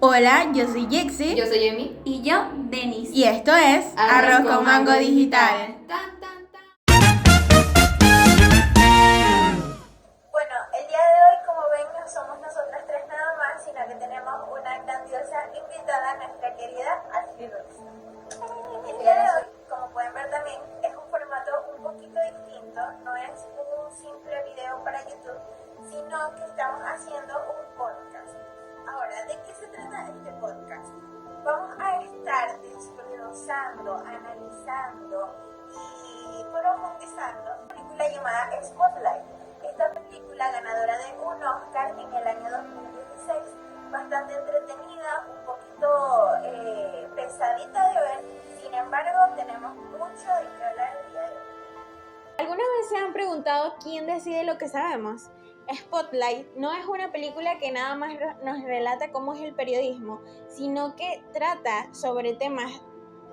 Hola, yo soy Jexi. Yo soy Emi. Y yo, Denis. Y esto es Arroz con Mango Digital. Bueno, el día de hoy, como ven, no somos nosotras tres nada más, sino que tenemos una grandiosa invitada, nuestra querida Ashley Rose. El día de hoy, como pueden ver también, es un formato un poquito distinto, no es un simple video para YouTube, sino que estamos haciendo un podcast. Ahora, ¿de qué se trata este podcast? Vamos a estar desglosando, analizando y profundizando una película llamada Spotlight. Esta película ganadora de un Oscar en el año 2016, bastante entretenida, un poquito pesadita de ver, sin embargo tenemos mucho de qué hablar el día de hoy. ¿Alguna vez se han preguntado quién decide lo que sabemos? Spotlight no es una película que nada más nos relata cómo es el periodismo, sino que trata sobre temas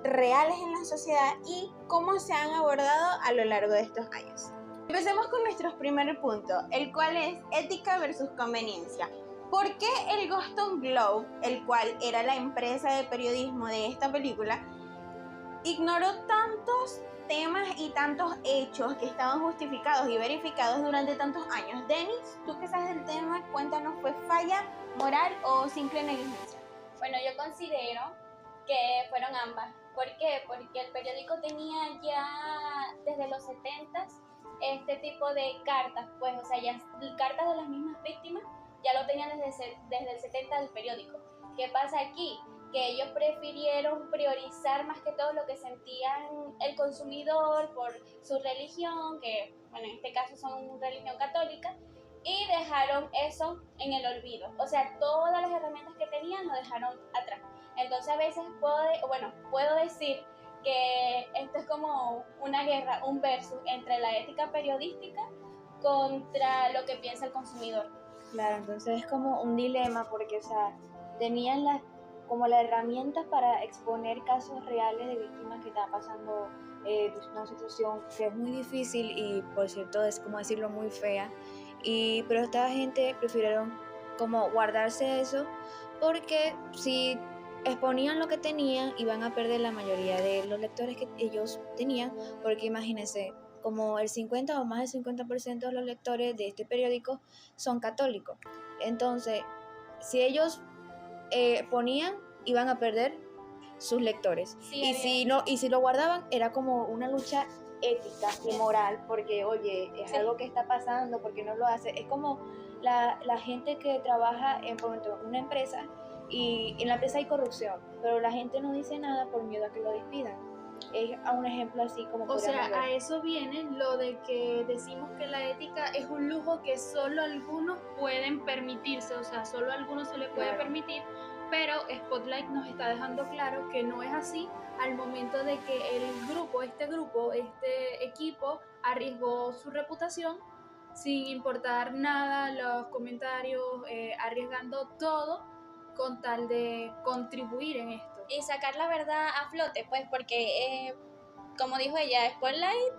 reales en la sociedad y cómo se han abordado a lo largo de estos años. Empecemos con nuestro primer punto, el cual es ética versus conveniencia. ¿Por qué el Boston Globe, el cual era la empresa de periodismo de esta película, ignoró tantos temas y tantos hechos que estaban justificados y verificados durante tantos años? Denis, tú que sabes del tema, cuéntanos, ¿fue falla moral o simple negligencia? Bueno, yo considero que fueron ambas. ¿Por qué? Porque el periódico tenía ya desde los 70 este tipo de cartas, pues, o sea, ya cartas de las mismas víctimas, ya lo tenían desde el 70 del periódico. ¿Qué pasa aquí? Que ellos prefirieron priorizar más que todo lo que sentían el consumidor por su religión, que bueno, en este caso son religión católica, y dejaron eso en el olvido. O sea, todas las herramientas que tenían lo dejaron atrás. Entonces a veces puedo decir que esto es como una guerra, un versus entre la ética periodística contra lo que piensa el consumidor. Claro, entonces es como un dilema porque, o sea, tenían como las herramientas para exponer casos reales de víctimas que estaban pasando una situación que es muy difícil y, por cierto, es como decirlo, muy fea. Pero esta gente prefirieron como guardarse eso porque si exponían lo que tenían iban a perder la mayoría de los lectores que ellos tenían, porque imagínense, como el 50 o más del 50% de los lectores de este periódico son católicos. Entonces, si ellos ponían, iban a perder sus lectores. Sí, y si lo guardaban, era como una lucha ética y moral, porque oye, es algo que está pasando, porque no lo hace. Es como la gente que trabaja en una empresa, y en la empresa hay corrupción, pero la gente no dice nada por miedo a que lo despidan. Es un ejemplo así como O sea, podríamos ver. a eso viene lo de que decimos que la ética es un lujo que solo algunos pueden permitirse, o sea, solo a algunos se les puede permitir, pero Spotlight nos está dejando claro que no es así al momento de que este equipo arriesgó su reputación sin importar nada, los comentarios, arriesgando todo con tal de contribuir en esto. Y sacar la verdad a flote, pues, porque, como dijo ella, Spotlight,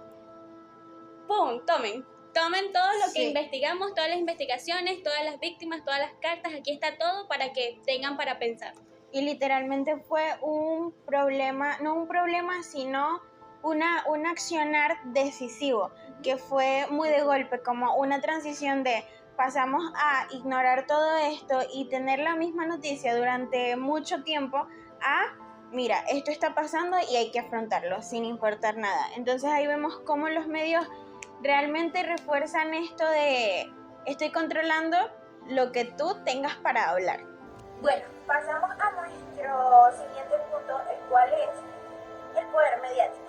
¡pum! Tomen todo lo que investigamos, todas las investigaciones, todas las víctimas, todas las cartas, aquí está todo para que tengan para pensar. Y literalmente fue un problema, no un problema, sino un accionar decisivo, que fue muy de golpe, como una transición de pasamos a ignorar todo esto y tener la misma noticia durante mucho tiempo a, mira, esto está pasando y hay que afrontarlo sin importar nada. Entonces ahí vemos cómo los medios realmente refuerzan esto de estoy controlando lo que tú tengas para hablar. Bueno, pasamos a nuestro siguiente punto, el cual es el poder mediático.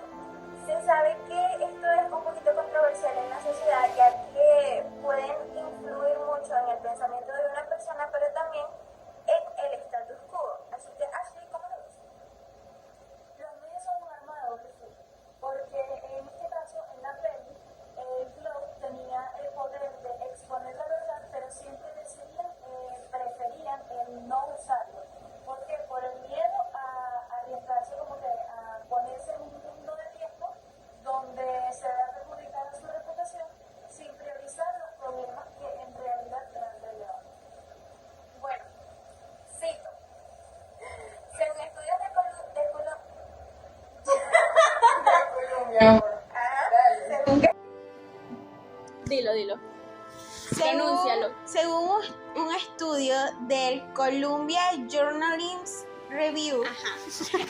Se sabe que esto es un poquito controversial en la sociedad, ya que pueden influir mucho en el pensamiento de una persona, pero también en el status quo. Así que, Ashley, ¿cómo lo ves? Los medios son un arma de doble filo, porque en este caso, en la peli, el Globe tenía el poder de exponer la verdad, pero siempre preferían el no usarlo. ¿Por qué? Por el miedo a arriesgarse, como que a ponerse en un mundo de riesgo donde se vea perjudicada su reputación sin priorizar los problemas que en realidad eran relevantes. Bueno, Columbia Journalism Review.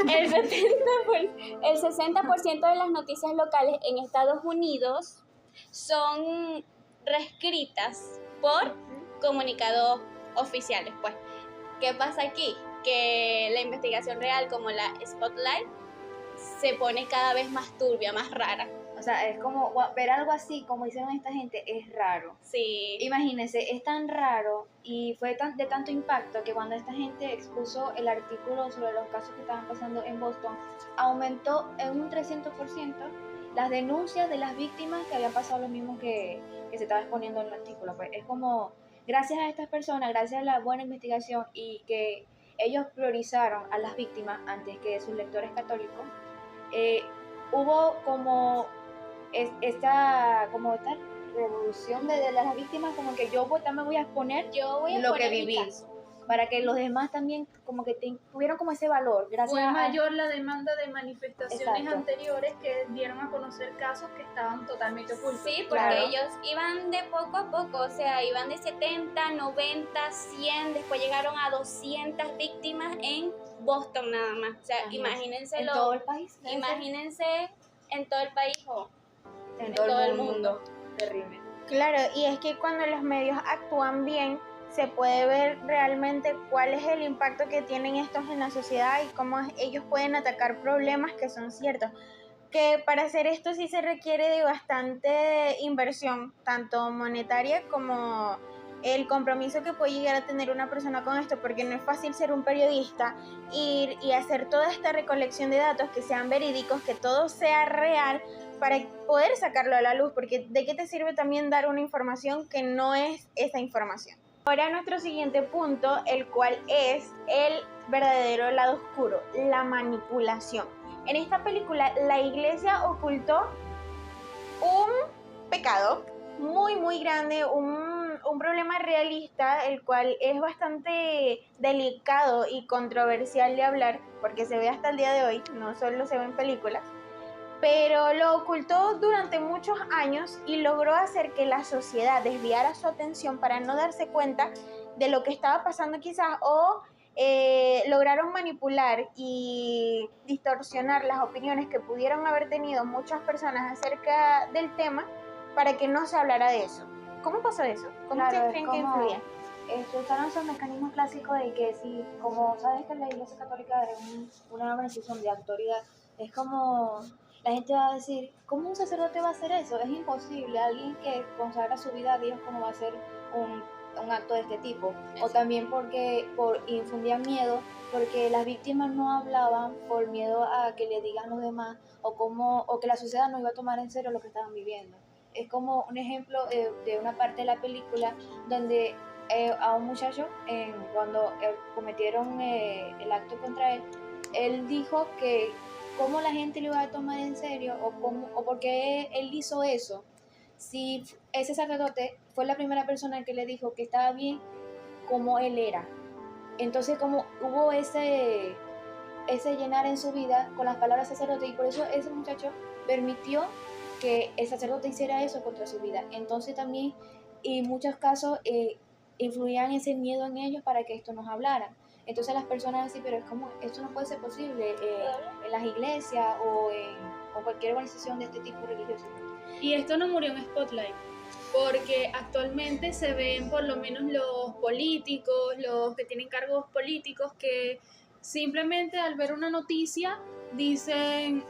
El 60% de las noticias locales en Estados Unidos son reescritas por comunicados oficiales. Pues, ¿qué pasa aquí? Que la investigación real, como la Spotlight, se pone cada vez más turbia, más rara. O sea, es como ver algo así, como hicieron esta gente, es raro. Sí. Imagínense, es tan raro y fue de tanto impacto que cuando esta gente expuso el artículo sobre los casos que estaban pasando en Boston, aumentó en un 300% las denuncias de las víctimas que habían pasado lo mismo que se estaba exponiendo en el artículo. Pues es como, gracias a estas personas, gracias a la buena investigación y que ellos priorizaron a las víctimas antes que sus lectores católicos, hubo como esta revolución de las víctimas, como que yo también voy a exponer lo que viví, para que los demás también como que tuvieron como ese valor. Gracias Fue mayor la demanda de manifestaciones Exacto. anteriores que dieron a conocer casos que estaban totalmente ocultos. Sí, porque Claro. ellos iban de poco a poco, o sea, iban de 70, 90, 100, después llegaron a 200 víctimas en Boston nada más. O sea, imagínense en todo el país. imagínense en todo el país o En todo el mundo. Terrible. Claro, y es que cuando los medios actúan bien, se puede ver realmente cuál es el impacto que tienen estos en la sociedad y cómo ellos pueden atacar problemas que son ciertos. Que para hacer esto sí se requiere de bastante inversión, tanto monetaria como el compromiso que puede llegar a tener una persona con esto, porque no es fácil ser un periodista, ir y hacer toda esta recolección de datos que sean verídicos, que todo sea real para poder sacarlo a la luz, porque ¿de qué te sirve también dar una información que no es esa información? Ahora nuestro siguiente punto, el cual es el verdadero lado oscuro, la manipulación. En esta película, la iglesia ocultó un pecado muy, muy grande, un problema realista, el cual es bastante delicado y controversial de hablar, porque se ve hasta el día de hoy, no solo se ve en películas, pero lo ocultó durante muchos años y logró hacer que la sociedad desviara su atención para no darse cuenta de lo que estaba pasando quizás, o lograron manipular y distorsionar las opiniones que pudieron haber tenido muchas personas acerca del tema para que no se hablara de eso. ¿Cómo pasó eso? ¿Cómo Claro, ustedes creen que influía? Usaron esos mecanismos clásicos de que si, como sabes que la Iglesia Católica es una organización de autoridad, es como la gente va a decir, ¿cómo un sacerdote va a hacer eso? Es imposible. Alguien que consagra su vida a Dios, ¿cómo va a hacer un acto de este tipo? O también porque infundían miedo, porque las víctimas no hablaban por miedo a que le digan los demás o que la sociedad no iba a tomar en serio lo que estaban viviendo. Es como un ejemplo de una parte de la película donde a un muchacho, cuando cometieron el acto contra él dijo que cómo la gente lo iba a tomar en serio o por qué él hizo eso. Si ese sacerdote fue la primera persona que le dijo que estaba bien como él era. Entonces como hubo ese llenar en su vida con las palabras sacerdote, y por eso ese muchacho permitió que el sacerdote hiciera eso contra su vida. Entonces también, y muchos casos influían ese miedo en ellos para que esto nos hablaran. Entonces las personas así, pero es como, esto no puede ser posible en las iglesias o cualquier organización de este tipo religioso. Y esto no murió en Spotlight, porque actualmente se ven por lo menos los políticos, los que tienen cargos políticos, que simplemente al ver una noticia dicen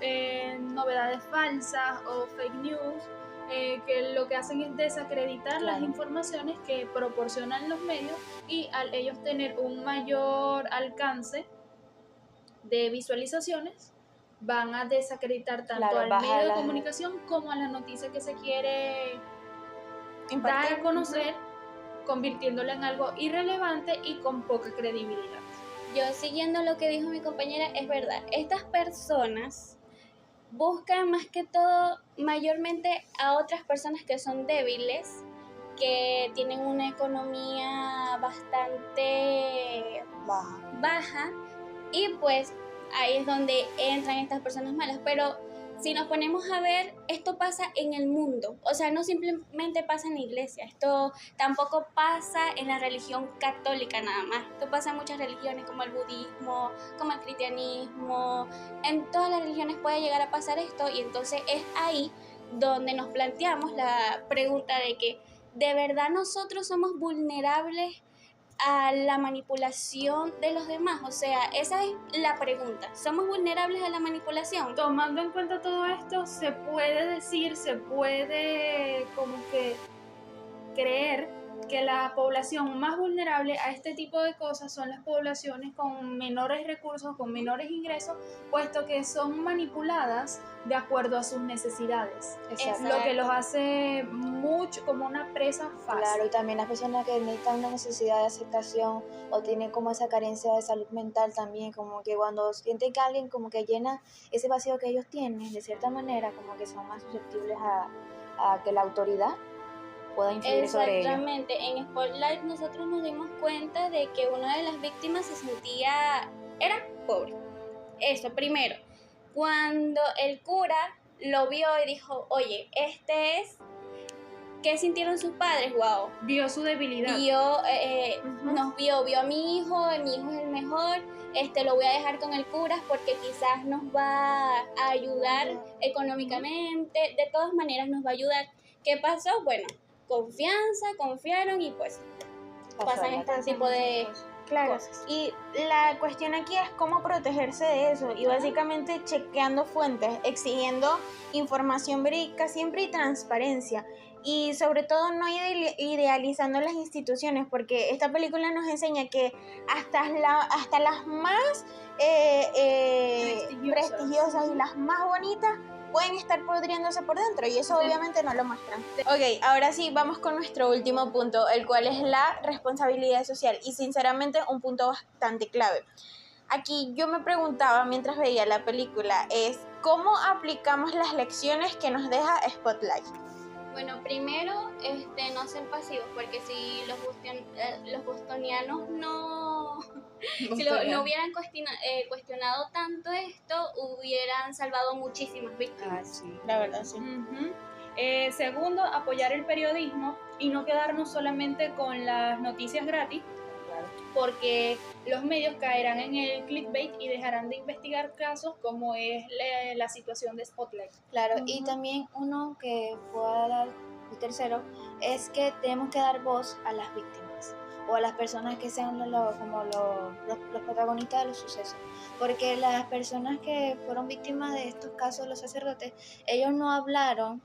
novedades falsas o fake news, que lo que hacen es desacreditar las informaciones que proporcionan los medios, y al ellos tener un mayor alcance de visualizaciones, van a desacreditar tanto al medio de comunicación como a la noticia que se quiere dar a conocer, convirtiéndola en algo irrelevante y con poca credibilidad. Yo, siguiendo lo que dijo mi compañera, es verdad, estas personas buscan más que todo mayormente a otras personas que son débiles, que tienen una economía bastante baja, y pues ahí es donde entran estas personas malas. Pero si nos ponemos a ver, esto pasa en el mundo, o sea, no simplemente pasa en la iglesia, esto tampoco pasa en la religión católica nada más, esto pasa en muchas religiones como el budismo, como el cristianismo, en todas las religiones puede llegar a pasar esto y entonces es ahí donde nos planteamos la pregunta de que ¿de verdad nosotros somos vulnerables a la manipulación de los demás? O sea, esa es la pregunta. ¿Somos vulnerables a la manipulación? Tomando en cuenta todo esto, se puede como que creer que la población más vulnerable a este tipo de cosas son las poblaciones con menores recursos, con menores ingresos, puesto que son manipuladas de acuerdo a sus necesidades. Exacto. Lo que los hace mucho como una presa fácil. Claro, y también las personas que necesitan una necesidad de aceptación o tienen como esa carencia de salud mental también, como que cuando sienten que alguien como que llena ese vacío que ellos tienen, de cierta manera como que son más susceptibles a que la autoridad pueda influir sobre ellos. Exactamente, en Spotlight nosotros nos dimos cuenta de que una de las víctimas era pobre. Eso, primero, cuando el cura lo vio y dijo, oye, ¿qué sintieron sus padres? Wow. Vio su debilidad. Nos vio a mi hijo es el mejor, lo voy a dejar con el cura porque quizás nos va a ayudar económicamente, de todas maneras nos va a ayudar. ¿Qué pasó? Bueno, confianza, confiaron y pues pasan este tipo de Claro, cosas. y la cuestión aquí es cómo protegerse de eso y básicamente chequeando fuentes, exigiendo información verídica siempre y transparencia y sobre todo no idealizando las instituciones porque esta película nos enseña que hasta las más prestigiosas y las más bonitas pueden estar pudriéndose por dentro y eso obviamente no lo muestran. Ok, ahora sí, vamos con nuestro último punto, el cual es la responsabilidad social y sinceramente un punto bastante clave. Aquí yo me preguntaba mientras veía la película es ¿cómo aplicamos las lecciones que nos deja Spotlight? Bueno, primero, no ser pasivos, porque si los bostonianos no hubieran cuestionado tanto esto, hubieran salvado muchísimas víctimas. Sí. La verdad, sí. Segundo, apoyar el periodismo y no quedarnos solamente con las noticias gratis, porque los medios caerán en el clickbait y dejarán de investigar casos como es la situación de Spotlight. Claro, y también uno que pueda dar, el tercero, es que tenemos que dar voz a las víctimas o a las personas que sean como los protagonistas de los sucesos. Porque las personas que fueron víctimas de estos casos, los sacerdotes, ellos no hablaron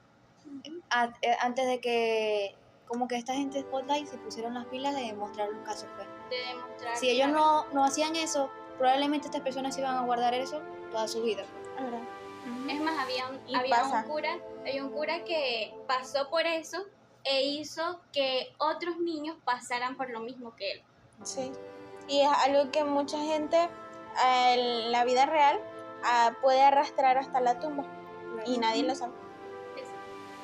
antes de que como que esta gente de Spotlight se pusieron las pilas de mostrar los casos. Pues. De demostrar. Si ellos no hacían eso, probablemente estas personas iban a guardar eso toda su vida. Es más, había un cura que pasó por eso e hizo que otros niños pasaran por lo mismo que él. Sí, y es algo que mucha gente en la vida real puede arrastrar hasta la tumba y nadie lo sabe.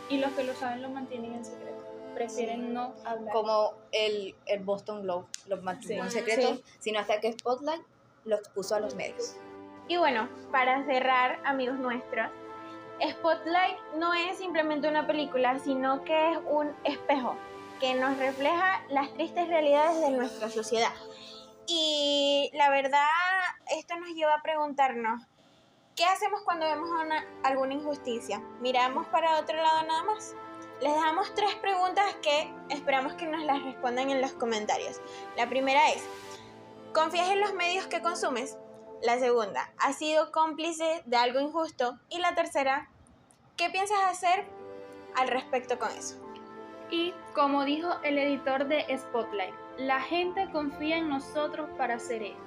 Y los que lo saben lo mantienen en secreto. Prefieren no hablar. Como el Boston Globe lo mantuvo en secreto, sino hasta que Spotlight lo expuso a los medios. Y bueno, para cerrar, amigos nuestros, Spotlight no es simplemente una película, sino que es un espejo que nos refleja las tristes realidades de nuestra sociedad. Y la verdad, esto nos lleva a preguntarnos, ¿qué hacemos cuando vemos alguna injusticia? ¿Miramos para otro lado nada más? Les dejamos 3 preguntas que esperamos que nos las respondan en los comentarios. La primera es, ¿confías en los medios que consumes? La segunda, ¿has sido cómplice de algo injusto? Y la tercera, ¿qué piensas hacer al respecto con eso? Y como dijo el editor de Spotlight, la gente confía en nosotros para hacer esto.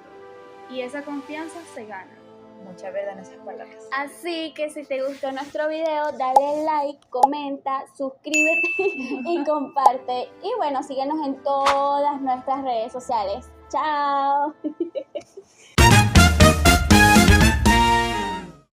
Y esa confianza se gana. Mucha verdad en esas palabras. Así que si te gustó nuestro video, dale like, comenta, suscríbete y comparte. Y bueno, síguenos en todas nuestras redes sociales. ¡Chao!